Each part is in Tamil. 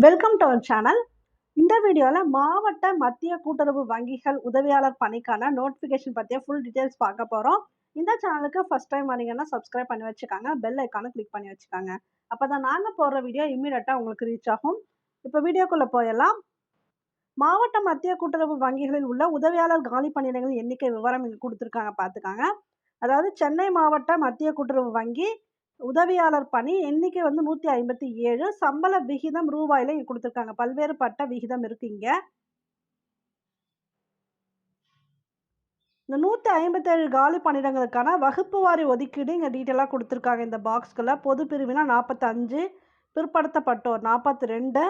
Welcome to our channel. இந்த வீடியோவில் மாவட்ட மத்திய கூட்டுறவு வங்கிகள் உதவியாளர் பணிக்கான நோட்டிஃபிகேஷன் பற்றிய ஃபுல் டீட்டெயில்ஸ் பார்க்க போகிறோம். இந்த சேனலுக்கு ஃபஸ்ட் டைம் வரீங்கன்னா சப்ஸ்கிரைப் பண்ணி வச்சுக்காங்க, பெல் ஐக்கானை கிளிக் பண்ணி வச்சுக்காங்க. அப்போ தான் நாங்கள் போடுற வீடியோ இம்மீடியட்டாக உங்களுக்கு ரீச் ஆகும். இப்போ வீடியோக்குள்ளே போயிடலாம். மாவட்ட மத்திய கூட்டுறவு வங்கிகளில் உள்ள உதவியாளர் காலி பணியிடங்களின் எண்ணிக்கை விவரம் இங்கே கொடுத்துருக்காங்க, பார்த்துக்காங்க. அதாவது சென்னை மாவட்ட மத்திய கூட்டுறவு வங்கி உதவியாளர் பணி எண்ணிக்கை 157. சம்பள விகிதம் ரூபாயில இங்க கொடுத்துருக்காங்க. பல்வேறுபட்ட விகிதம் இருக்கு இங்க. இந்த 157 காலி பணியிடங்களுக்கான வகுப்பு வாரி ஒதுக்கீடு இங்க டீட்டெயிலாக கொடுத்துருக்காங்க. இந்த பாக்ஸ்குள்ள பொது பிரிவினா 45, பிற்படுத்தப்பட்டோர் 42,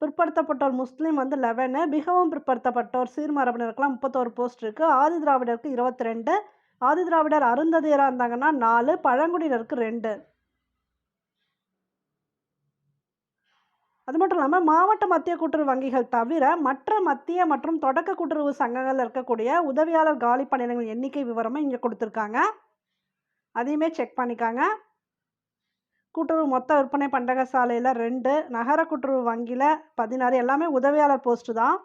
பிற்படுத்தப்பட்டோர் முஸ்லீம் 11, மிகவும் பிற்படுத்தப்பட்டோர் சீர்மரபினருக்கெல்லாம் 31 போஸ்ட் இருக்கு. ஆதி திராவிடருக்கு 22, ஆதி திராவிடர் அருந்ததியராக இருந்தாங்கன்னா 4, பழங்குடியினருக்கு 2. அது மட்டும் இல்லாமல் மாவட்ட மத்திய கூட்டுறவு வங்கிகள் தவிர மற்ற மத்திய மற்றும் தொடக்க கூட்டுறவு சங்கங்கள் இருக்கக்கூடிய உதவியாளர் காலி பணியிடங்கள் எண்ணிக்கை விவரமும் இங்கே கொடுத்துருக்காங்க. அதையுமே செக் பண்ணிக்காங்க. கூட்டுறவு மொத்த விற்பனை பண்டகசாலையில் 2, நகர கூட்டுறவு வங்கியில் 16, எல்லாமே உதவியாளர் போஸ்ட்டு தான்.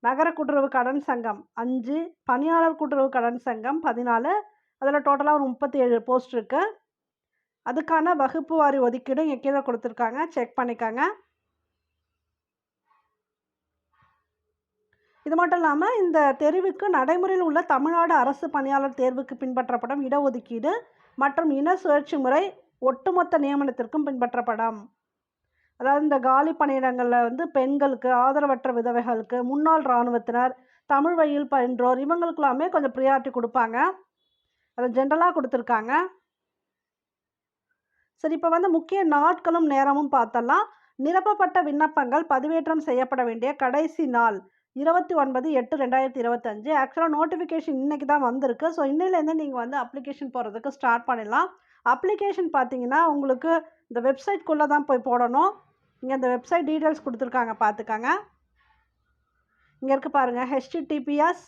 நகர கூட்டுறவு கடன் சங்கம் 5, பணியாளர் கூட்டுறவு கடன் சங்கம் 14, அதில் டோட்டலாக ஒரு 37 போஸ்ட் இருக்குது. அதுக்கான வகுப்பு வாரி ஒதுக்கீடு இங்கே கீழே கொடுத்துருக்காங்க, செக் பண்ணிக்காங்க. இது மட்டும் இல்லாமல் இந்த தெரிவுக்கு நடைமுறையில் உள்ள தமிழ்நாடு அரசு பணியாளர் தேர்வுக்கு பின்பற்றப்படும் இடஒதுக்கீடு மற்றும் இன சுழற்சி முறை ஒட்டுமொத்த நியமனத்திற்கும் பின்பற்றப்படும். அதாவது இந்த காலி பணியிடங்களில் பெண்களுக்கு, ஆதரவற்ற விதவைகளுக்கு, முன்னாள் இராணுவத்தினர், தமிழ் வழியில் பயின்றோர் இவங்களுக்கெல்லாமே கொஞ்சம் ப்ரியாரிட்டி கொடுப்பாங்க. அதை ஜென்ரலாக கொடுத்துருக்காங்க. சரி, இப்போ முக்கிய நாட்களும் நேரமும் பார்த்தலாம். நிரப்பப்பட்ட விண்ணப்பங்கள் பதிவேற்றம் செய்யப்பட வேண்டிய கடைசி நாள் 29/8/2025. ஆக்சுவலாக நோட்டிஃபிகேஷன் இன்றைக்கி தான் வந்திருக்கு. ஸோ இன்னிலேருந்து நீங்கள் அப்ளிகேஷன் போடுறதுக்கு ஸ்டார்ட் பண்ணிடலாம். அப்ளிகேஷன் பார்த்தீங்கன்னா உங்களுக்கு இந்த வெப்சைட்குள்ளே தான் போய் போடணும். இங்கே இந்த வெப்சைட் டீட்டெயில்ஸ் கொடுத்துருக்காங்க, பார்த்துக்காங்க. இங்கே இருக்குது பாருங்கள், HTTPS,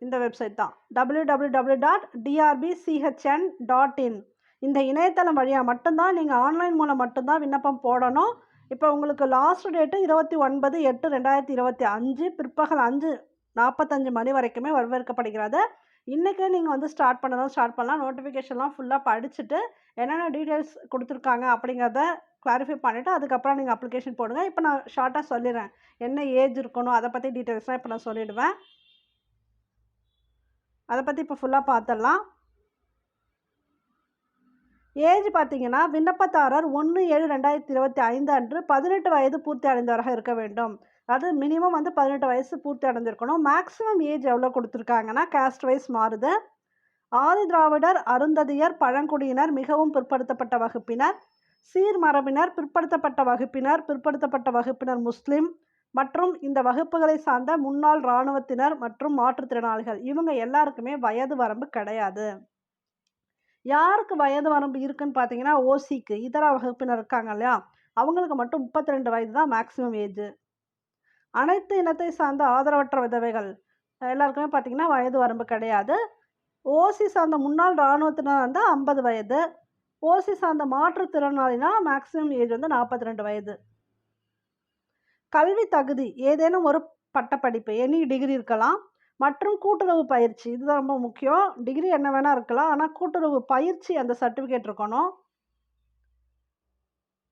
இந்த வெப்சைட் தான் www.drbchn.in. இந்த இணையதளம் வழியாக மட்டும்தான் நீங்கள் ஆன்லைன் மூலம் மட்டும்தான் விண்ணப்பம் போடணும். இப்போ உங்களுக்கு லாஸ்ட் டேட்டு 29/8/2025 பிற்பகல் 5:45 மணி வரைக்குமே வரவேற்கப்படுகிறது. இன்றைக்கே நீங்கள் ஸ்டார்ட் பண்ணலாம். நோட்டிஃபிகேஷன்லாம் ஃபுல்லாக படிச்சுட்டு என்னென்ன டீட்டெயில்ஸ் கொடுத்துருக்காங்க அப்படிங்கிறத கிளாரிஃபை பண்ணிவிட்டு அதுக்கப்புறம் நீங்கள் அப்ளிகேஷன் போடுங்க. இப்போ நான் ஷார்ட்டாக சொல்லிடுறேன், என்ன ஏஜ் இருக்கணும் அதை பற்றி டீட்டெயில்ஸ்லாம் இப்போ நான் சொல்லிவிடுவேன். அதை பற்றி இப்போ ஃபுல்லாக பார்த்துடலாம். ஏஜ் பார்த்தீங்கன்னா விண்ணப்பதாரர் 1/7/2025 அன்று 18 வயது பூர்த்தி அடைந்தவராக இருக்க வேண்டும். அது மினிமம் 18 வயசு பூர்த்தி அடைஞ்சிருக்கணும். மேக்ஸிமம் ஏஜ் எவ்வளோ கொடுத்துருக்காங்கன்னா கேஸ்ட் வைஸ் மாறுது. ஆதி திராவிடர், அருந்ததியர், பழங்குடியினர், மிகவும் பிற்படுத்தப்பட்ட வகுப்பினர், சீர்மரபினர், பிற்படுத்தப்பட்ட வகுப்பினர் முஸ்லீம் மற்றும் இந்த வகுப்புகளை சார்ந்த முன்னாள் இராணுவத்தினர் மற்றும் மாற்றுத்திறனாளிகள் இவங்க எல்லாருக்குமே வயது வரம்பு கிடையாது. யாருக்கு வயது வரம்பு இருக்குன்னு பார்த்தீங்கன்னா ஓசிக்கு, இதர வகுப்பினர் இருக்காங்க இல்லையா, அவங்களுக்கு மட்டும் 32 வயது தான் மேக்ஸிமம் ஏஜ். அனைத்து இனத்தை சார்ந்த ஆதரவற்ற விதவைகள் எல்லாருக்குமே பார்த்தீங்கன்னா வயது வரம்பு கிடையாது. ஓசி சார்ந்த முன்னாள் இராணுவத்தினர் 50 வயது. ஓசி சார்ந்த மாற்றுத்திறனாளினா மேக்ஸிமம் ஏஜ் 42 வயது. கல்வி தகுதி ஏதேனும் ஒரு பட்டப்படிப்பு, எனி டிகிரி இருக்கலாம். மற்றும் கூட்டுறவு பயிற்சி, இதுதான் ரொம்ப முக்கியம். டிகிரி என்ன வேணால் இருக்கலாம், ஆனால் கூட்டுறவு பயிற்சி அந்த சர்டிஃபிகேட் இருக்கணும்.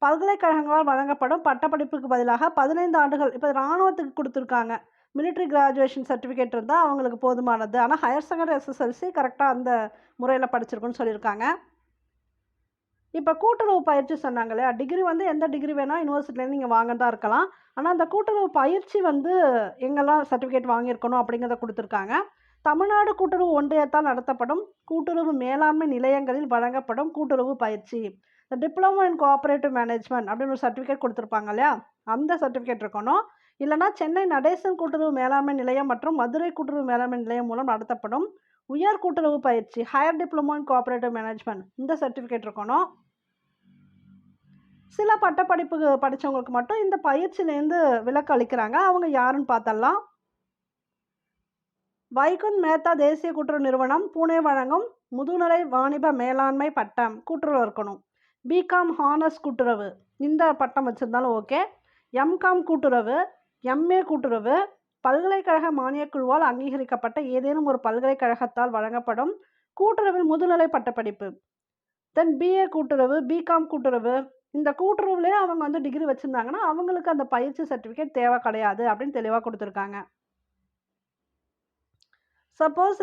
பல்கலைக்கழகங்களால் வழங்கப்படும் பட்டப்படிப்புக்கு பதிலாக 15 ஆண்டுகள், இப்போ இராணுவத்துக்கு கொடுத்துருக்காங்க, மிலிட்ரி கிராஜுவேஷன் சர்டிஃபிகேட் இருந்தால் அவங்களுக்கு போதுமானது. ஆனால் ஹையர் செகண்டரி SSLC கரெக்டாக அந்த முறையில் படிச்சிருக்குன்னு சொல்லியிருக்காங்க. இப்போ கூட்டுறவு பயிற்சி சொன்னாங்க இல்லையா, டிகிரி எந்த டிகிரி வேணால் யூனிவர்சிட்டிலேருந்து நீங்கள் வாங்க தான் இருக்கலாம். ஆனால் அந்த கூட்டுறவு பயிற்சி எங்கெல்லாம் சர்டிஃபிகேட் வாங்கியிருக்கணும் அப்படிங்கிறத கொடுத்துருக்காங்க. தமிழ்நாடு கூட்டுறவு ஒன்றியத்தால் நடத்தப்படும் கூட்டுறவு மேலாண்மை நிலையங்களில் வழங்கப்படும் கூட்டுறவு பயிற்சி, இந்த டிப்ளமோ இன் கோஆப்ரேட்டிவ் மேனேஜ்மெண்ட் அப்படின்னு ஒரு சர்டிஃபிகேட் கொடுத்துருப்பாங்க இல்லையா, அந்த சர்டிஃபிகேட் இருக்கணும். இல்லைனா சென்னை நடேசன் கூட்டுறவு மேலாண்மை நிலையம் மற்றும் மதுரை கூட்டுறவு மேலாண்மை நிலையம் மூலம் நடத்தப்படும் உயர் கூட்டுறவு பயிற்சி, higher diploma in cooperative management, இந்த சர்டிஃபிகேட் இருக்கணும். சில பட்டப்படிப்பு படித்தவங்களுக்கு மட்டும் இந்த பயிற்சியிலேருந்து விலக்கு அளிக்கிறாங்க. அவங்க யாருன்னு பார்த்தலாம். வைகுந்த் மேத்தா தேசிய கூட்டுறவு நிறுவனம் பூனே வழங்கும் முதுநிலை வாணிப மேலாண்மை பட்டம் கூட்டுறவு இருக்கணும். பிகாம் ஹானர்ஸ் கூட்டுறவு இந்த பட்டம் வச்சுருந்தாலும் ஓகே. எம்காம் கூட்டுறவு, எம்ஏ கூட்டுறவு, பல்கலைக்கழக மானியக் குழுவால் அங்கீகரிக்கப்பட்ட ஏதேனும் ஒரு பல்கலைக்கழகத்தால் வழங்கப்படும் கூட்டுறவில் முதுநிலை பட்டப்படிப்பு. தென் பிஏ கூட்டுறவு, பிகாம் கூட்டுறவு, இந்த கூட்டுறவுலேயே அவங்க வந்து டிகிரி வச்சுருந்தாங்கன்னா அவங்களுக்கு அந்த பயிற்சி சர்டிஃபிகேட் தேவை கிடையாது அப்படின்னு தெளிவாக கொடுத்துருக்காங்க. சப்போஸ்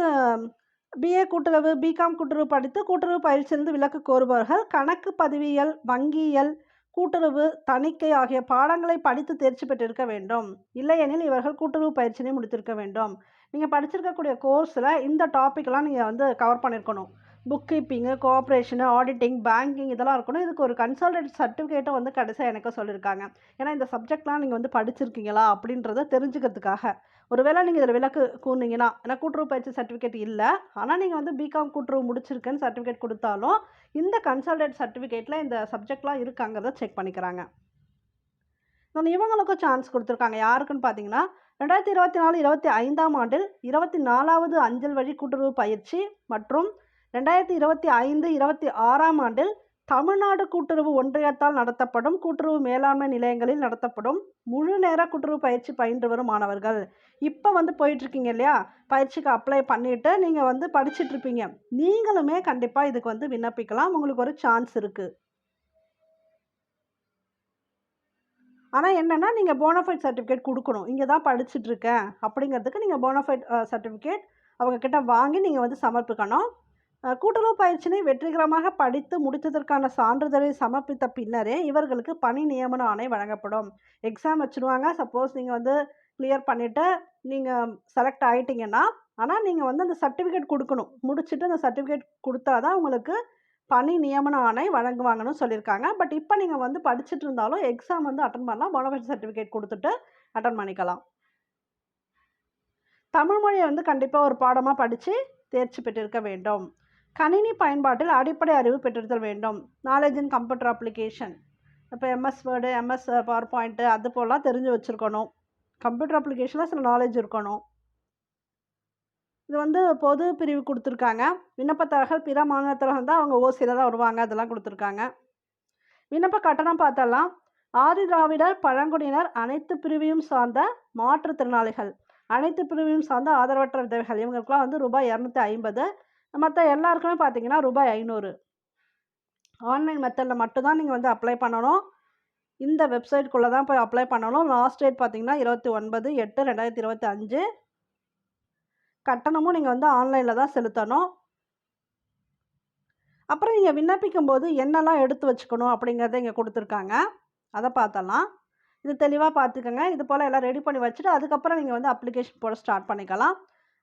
பிஏ கூட்டுறவு, பிகாம் கூட்டுறவு படித்து கூட்டுறவு பயிற்சியிலிருந்து விலக்கு கோருபவர்கள் கணக்கு பதிவியல், வங்கியியல், கூட்டுறவு, தணிக்கை ஆகிய பாடங்களை படித்து தேர்ச்சி பெற்றிருக்க வேண்டும். இல்லையெனில் இவர்கள் கூட்டுறவு பயிற்சியினை முடித்திருக்க வேண்டும். நீங்கள் படிச்சிருக்கக்கூடிய கோர்ஸில் இந்த டாப்பிக்லாம் நீங்கள் வந்து கவர் பண்ணியிருக்கணும். புக் கீப்பிங்கு, கோஆப்ரேஷனு, ஆடிட்டிங், பேங்கிங் இதெல்லாம் இருக்கணும். இதுக்கு ஒரு கன்சல்டன்ட் சர்டிஃபிகேட்டும் வந்து கடைசியாக எனக்கு சொல்லியிருக்காங்க. ஏன்னா இந்த சப்ஜெக்ட்லாம் நீங்கள் வந்து படிச்சிருக்கீங்களா அப்படின்றத தெரிஞ்சுக்கிறதுக்காக. ஒருவேளை நீங்கள் இதில் விலக்கு கூர்ந்தீங்கன்னா, ஏன்னா கூட்டுறவு பயிற்சி சர்டிஃபிகேட் இல்லை, ஆனால் நீங்கள் வந்து பிகாம் கூட்டுறவு முடிச்சிருக்கேன்னு சர்டிஃபிகேட் கொடுத்தாலும் இந்த கன்சல்டன்ட் சர்டிஃபிகேட்டில் இந்த சப்ஜெக்ட்லாம் இருக்காங்கிறத செக் பண்ணிக்கிறாங்க. இவங்களுக்கும் சான்ஸ் கொடுத்துருக்காங்க. யாருக்குன்னு பார்த்தீங்கன்னா 2024-25ஆம் ஆண்டில் 24வது அஞ்சல் வழி கூட்டுறவு பயிற்சி மற்றும் 2025-26ஆம் ஆண்டில் தமிழ்நாடு கூட்டுறவு ஒன்றியத்தால் நடத்தப்படும் கூட்டுறவு மேலாண்மை நிலையங்களில் நடத்தப்படும் முழு நேர கூட்டுறவு பயிற்சி பயின்று வரும் மாணவர்கள். இப்போ வந்து போயிட்டுருக்கீங்க இல்லையா, பயிற்சிக்கு அப்ளை பண்ணிவிட்டு நீங்கள் வந்து படிச்சுட்ருப்பீங்க. நீங்களுமே கண்டிப்பாக இதுக்கு வந்து விண்ணப்பிக்கலாம். உங்களுக்கு ஒரு சான்ஸ் இருக்குது. ஆனால் என்னென்னா நீங்கள் போனஃபைட் சர்டிஃபிகேட் கொடுக்கணும். இங்கே தான் படிச்சுட்ருக்கேன் அப்படிங்கிறதுக்கு நீங்கள் போனஃபைட் சர்டிஃபிகேட் அவங்கக்கிட்ட வாங்கி நீங்கள் வந்து சமர்ப்பிக்கணும். கூட்டுறவு பயிற்சியினை வெற்றிகரமாக படித்து முடித்ததற்கான சான்றிதழை சமர்ப்பித்த பின்னரே இவர்களுக்கு பணி நியமன ஆணை வழங்கப்படும். எக்ஸாம் வச்சுருவாங்க. சப்போஸ் நீங்கள் வந்து கிளியர் பண்ணிவிட்டு நீங்கள் செலக்ட் ஆகிட்டிங்கன்னா, ஆனால் நீங்கள் வந்து அந்த சர்டிஃபிகேட் கொடுக்கணும். முடிச்சுட்டு அந்த சர்டிஃபிகேட் கொடுத்தா தான் உங்களுக்கு பணி நியமன ஆணை வழங்குவாங்கன்னு சொல்லியிருக்காங்க. பட் இப்போ நீங்கள் வந்து படிச்சுட்டு இருந்தாலும் எக்ஸாம் வந்து அட்டன் பண்ணலாம். போனஃபைட் சர்டிஃபிகேட் கொடுத்துட்டு அட்டன் பண்ணிக்கலாம். தமிழ் மொழியை வந்து கண்டிப்பாக ஒரு பாடமாக படித்து தேர்ச்சி பெற்றிருக்க வேண்டும். கணினி பயன்பாட்டில் அடிப்படை அறிவு பெற்றிருத்தல் வேண்டும். நாலேஜ் இன் கம்ப்யூட்டர் அப்ளிகேஷன், இப்போ MS word, MS power point அது போலாம் தெரிஞ்சு வச்சுருக்கணும். கம்ப்யூட்டர் அப்ளிகேஷனில் சில நாலேஜ் இருக்கணும். இது வந்து பொது பிரிவு கொடுத்துருக்காங்க. விண்ணப்பதாரர்கள் பிற மாநிலத்தில் இருந்தால் அவங்க ஓசியில் தான் வருவாங்க, அதெல்லாம் கொடுத்துருக்காங்க. விண்ணப்ப கட்டணம் பார்த்தலாம். ஆதி திராவிடர், பழங்குடியினர், அனைத்து பிரிவையும் சார்ந்த மாற்றுத்திறனாளிகள், அனைத்து பிரிவையும் சார்ந்த ஆதரவற்ற விதவைகள் இவங்களுக்குலாம் வந்து ரூபாய் 250. மற்ற எல்லாருக்குமே பார்த்தீங்கன்னா ரூபாய் 500. ஆன்லைன் மெத்தடில் மட்டும்தான் நீங்கள் வந்து அப்ளை பண்ணணும். இந்த வெப்சைட்குள்ளே தான் போய் அப்ளை பண்ணணும். லாஸ்ட் டேட் பார்த்தீங்கன்னா 29/8/2025. கட்டணமும் நீங்கள் வந்து ஆன்லைனில் தான் செலுத்தணும். அப்புறம் நீங்கள் விண்ணப்பிக்கும் போது என்னெல்லாம் எடுத்து வச்சுக்கணும் அப்படிங்கிறத இங்கே கொடுத்துருக்காங்க. அதை பார்த்தலாம். இது தெளிவாக பார்த்துக்கோங்க. இது போல் எல்லாம் ரெடி பண்ணி வச்சுட்டு அதுக்கப்புறம் நீங்கள் வந்து அப்ளிகேஷன் போட ஸ்டார்ட் பண்ணிக்கலாம்.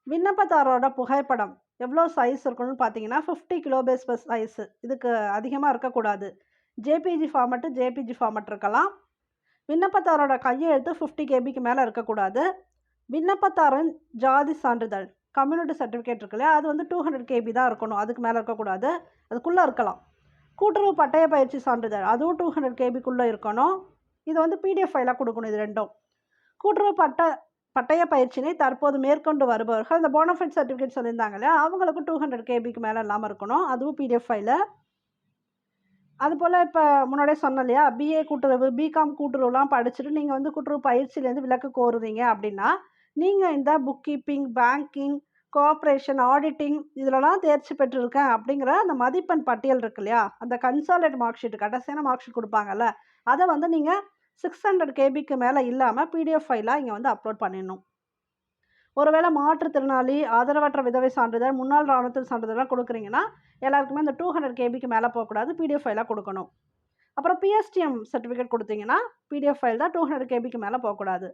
விண்ணப்பதாரரோட புகைப்படம் எவ்வளோ சைஸ் இருக்கணும்னு பார்த்தீங்கன்னா 50 கிலோபேஸ் பர் சைஸு. இதுக்கு அதிகமாக இருக்கக்கூடாது. ஜேபிஜி ஃபார்மட் இருக்கலாம். விண்ணப்பதாரோட கையெழுத்து 50 கேபிக்கு மேலே இருக்கக்கூடாது. விண்ணப்பதாரின் ஜாதி சான்றிதழ், கம்யூனிட்டி சர்டிஃபிகேட் இருக்கு இல்லையா, அது வந்து 200 கேபி தான் இருக்கணும். அதுக்கு மேலே இருக்கக்கூடாது. அதுக்குள்ளே இருக்கலாம். கூட்டுறவு பட்டய பயிற்சி சான்றிதழ் அதுவும் 200 கேபிக்குள்ளே இருக்கணும். இது வந்து பிடிஎஃப் ஃபைலாக கொடுக்கணும். இது ரெண்டும். கூட்டுறவு பட்டய பயிற்சியினை தற்போது மேற்கொண்டு வருபவர்கள் இந்த போனஃபைட் சர்டிஃபிகேட் சொல்லியிருந்தாங்க இல்லையா, அவங்களுக்கு 200 கேபிக்கு மேலே இல்லாமல் இருக்கணும். அதுவும் பிடிஎஃப் ஃபைலு. அதுபோல் இப்போ முன்னாடியே சொன்னோம் இல்லையா, பிஏ கூட்டுறவு, பிகாம் கூட்டுறவுலாம் படிச்சுட்டு நீங்கள் வந்து கூட்டுறவு பயிற்சியிலேருந்து விலக்கு கோருறீங்க அப்படின்னா, நீங்கள் இந்த book keeping, banking, cooperation, auditing இதிலலாம் தேர்ச்சி பெற்றிருக்கேன் அப்படிங்கிற அந்த மதிப்பெண் பட்டியல் இருக்கு இல்லையா, அந்த கன்சாலிடேட் மார்க் ஷீட் கடைசியான மார்க் ஷீட் கொடுப்பாங்கல்ல, அதை வந்து நீங்கள் 600 கேபிக்கு மேலே இல்லாமல் பிடிஎஃப் ஃபைலாக இங்கே வந்து அப்லோட் பண்ணிடணும். ஒருவேளை மாற்றுத்திறனாளி, ஆதரவற்ற விதவை சான்றிதழ், முன்னாள் இராணுவத்தில் சான்றிதழ்லாம் கொடுக்குறீங்கன்னா எல்லாருக்குமே இந்த 200 கேபிக்கு மேலே போகக்கூடாது. பிடிஎஃப் ஃபைலாக கொடுக்கணும். அப்புறம் பிஎஸ்டிஎம் சர்டிஃபிகேட் கொடுத்தீங்கன்னா பிடிஎஃப் ஃபைல் தான். 200 கேபிக்கு மேலே போகக்கூடாது.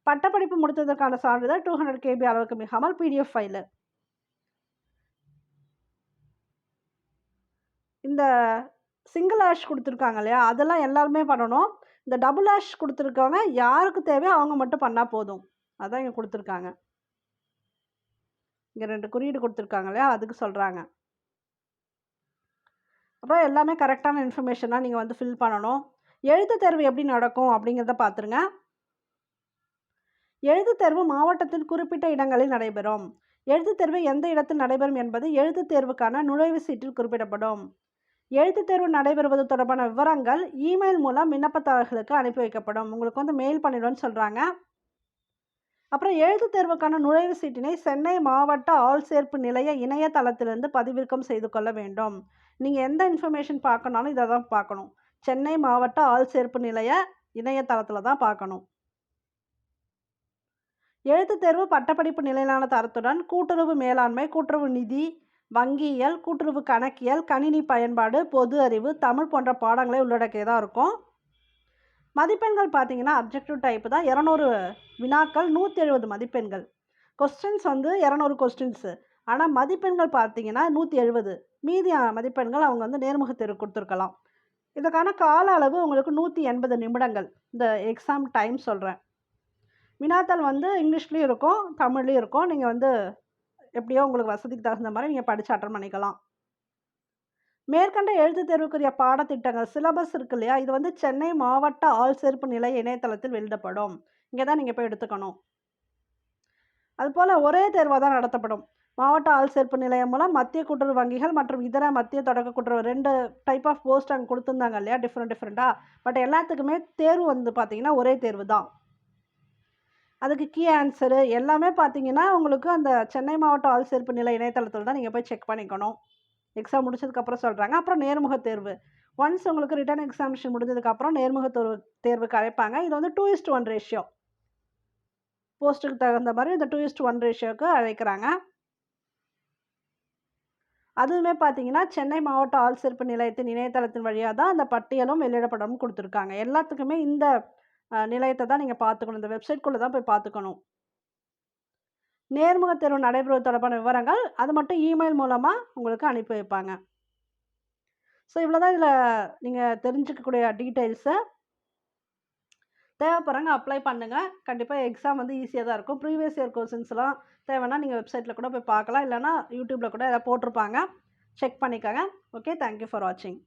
பட்டப்படிப்பு முடித்ததற்கான சான்றிதழ் 200 கேபி அளவுக்கு மிகாமல் பிடிஎஃப் ஃபைலு. இந்த சிங்கிள் ஆஷ் கொடுத்துருக்காங்க இல்லையா, அதெல்லாம் எல்லாருமே பண்ணணும். இந்த டபுள் ஆஷ் கொடுத்துருக்கவங்க யாருக்கு தேவையோ அவங்க மட்டும் பண்ணால் போதும். அதான் இங்கே கொடுத்துருக்காங்க. இங்கே 2 குறியீடு கொடுத்துருக்காங்க இல்லையா, அதுக்கு சொல்கிறாங்க. அப்புறம் எல்லாமே கரெக்டான இன்ஃபர்மேஷனாக நீங்கள் வந்து ஃபில் பண்ணணும். எழுத்துத் தேர்வு எப்படி நடக்கும் அப்படிங்கிறத பார்த்துருங்க. எழுத்துத் தேர்வு மாவட்டத்தின் குறிப்பிட்ட இடங்களில் நடைபெறும். எழுத்துத் தேர்வு எந்த இடத்தில் நடைபெறும் என்பது எழுத்துத் தேர்வுக்கான நுழைவு சீட்டில் குறிப்பிடப்படும். எழுத்துத் தேர்வு நடைபெறுவது தொடர்பான விவரங்கள் இமெயில் மூலம் விண்ணப்பதாரர்களுக்கு அனுப்பி வைக்கப்படும். உங்களுக்கு வந்து மெயில் பண்ணிடுவேன்னு சொல்கிறாங்க. அப்புறம் எழுத்துத் தேர்வுக்கான நுழைவு சீட்டினை சென்னை மாவட்ட ஆள்சேர்ப்பு நிலைய இணையதளத்திலிருந்து பதிவிறக்கம் செய்து கொள்ள வேண்டும். நீங்கள் எந்த இன்ஃபர்மேஷன் பார்க்கணுனாலும் இதை தான் பார்க்கணும். சென்னை மாவட்ட ஆள்சேர்ப்பு நிலைய இணையதளத்தில் தான் பார்க்கணும். எழுத்துத் தேர்வு பட்டப்படிப்பு நிலையிலான தரத்துடன் கூட்டுறவு மேலாண்மை, கூட்டுறவு நிதி, வங்கியியல், கூட்டுறவு கணக்கியல், கணினி பயன்பாடு, பொது அறிவு, தமிழ் போன்ற பாடங்களை உள்ளடக்கியதாக இருக்கும். மதிப்பெண்கள் பார்த்தீங்கன்னா அப்ஜெக்டிவ் டைப்பு தான். 200 வினாக்கள், 170 மதிப்பெண்கள். கொஸ்டின்ஸ் வந்து 200 கொஸ்டின்ஸு. ஆனால் மதிப்பெண்கள் பார்த்தீங்கன்னா 170. மீதி மதிப்பெண்கள் அவங்க வந்து நேர்முக தேர்வு கொடுத்துருக்கலாம். இதுக்கான கால அளவு உங்களுக்கு 180 நிமிடங்கள். இந்த எக்ஸாம் டைம் சொல்கிறேன். வினாத்தாள் வந்து இங்கிலீஷ்லேயும் இருக்கும், தமிழ்லேயும் இருக்கும். நீங்கள் வந்து எப்படியோ உங்களுக்கு வசதிக்கு தகுந்த மாதிரி நீங்கள் படித்து அட்டன் பண்ணிக்கலாம். மேற்கண்ட எழுத்துத் தேர்வுக்குரிய பாடத்திட்டங்கள் சிலபஸ் இருக்கு இல்லையா, இது வந்து சென்னை மாவட்ட ஆள்சேர்ப்பு நிலைய இணையதளத்தில் வெளியிடப்படும். இங்கே தான் நீங்கள் போய் எடுத்துக்கணும். அதுபோல் ஒரே தேர்வாக தான் நடத்தப்படும். மாவட்ட ஆள்சேர்ப்பு நிலையம் மூலம் மத்திய கூட்டுறவு வங்கிகள் மற்றும் இதர மத்திய தொடக்க கூட்டுறவு 2 டைப் ஆஃப் போஸ்ட் அங்கே கொடுத்துருந்தாங்க இல்லையா, டிஃப்ரெண்ட்டாக. பட் எல்லாத்துக்குமே தேர்வு வந்து பார்த்தீங்கன்னா ஒரே தேர்வு தான். அதுக்கு கீ ஆன்சரு எல்லாமே பார்த்தீங்கன்னா உங்களுக்கு அந்த சென்னை மாவட்ட ஆள்சேர்ப்பு நிலைய இணையதளத்தில் தான் நீங்கள் போய் செக் பண்ணிக்கணும். எக்ஸாம் முடிச்சதுக்கப்புறம் சொல்கிறாங்க. அப்புறம் நேர்முக தேர்வு. ஒன்ஸ் உங்களுக்கு ரிட்டன் எக்ஸாமினேஷன் முடிஞ்சதுக்கப்புறம் நேர்முக தேர்வுக்கு அழைப்பாங்க. இது வந்து 2:1 ரேஷியோ. போஸ்ட்டுக்கு தகுந்த மாதிரி இந்த 2:1 ரேஷியோவுக்கு அழைக்கிறாங்க. அதுவுமே பார்த்தீங்கன்னா சென்னை மாவட்ட ஆள்சேர்ப்பு நிலையத்தின் இணையதளத்தின் வழியாக தான் அந்த பட்டியலும் வெளியிடப்படும் கொடுத்துருக்காங்க. எல்லாத்துக்குமே இந்த நிலையத்தை தான் நீங்கள் பார்த்துக்கணும். இந்த வெப்சைட்குள்ளே தான் போய் பார்த்துக்கணும். நேர்முக தேர்வு நடைபெறுவது தொடர்பான விவரங்கள் அது மட்டும் இமெயில் மூலமாக உங்களுக்கு அனுப்பி வைப்பாங்க. ஸோ இவ்வளோ தான் இதில் நீங்கள் தெரிஞ்சுக்கக்கூடிய டீட்டெயில்ஸு. தேவைப்படுறாங்க அப்ளை பண்ணுங்கள். கண்டிப்பாக எக்ஸாம் வந்து ஈஸியாக தான் இருக்கும். ப்ரீவியஸ் இயர் கொஸ்டின்ஸ்லாம் தேவைன்னா நீங்கள் வெப்சைட்டில் கூட போய் பார்க்கலாம். இல்லைனா யூடியூப்பில் கூட எதாவது போட்டிருப்பாங்க. செக் பண்ணிக்கோங்க. ஓகே, தேங்க்யூ ஃபார் வாட்சிங்.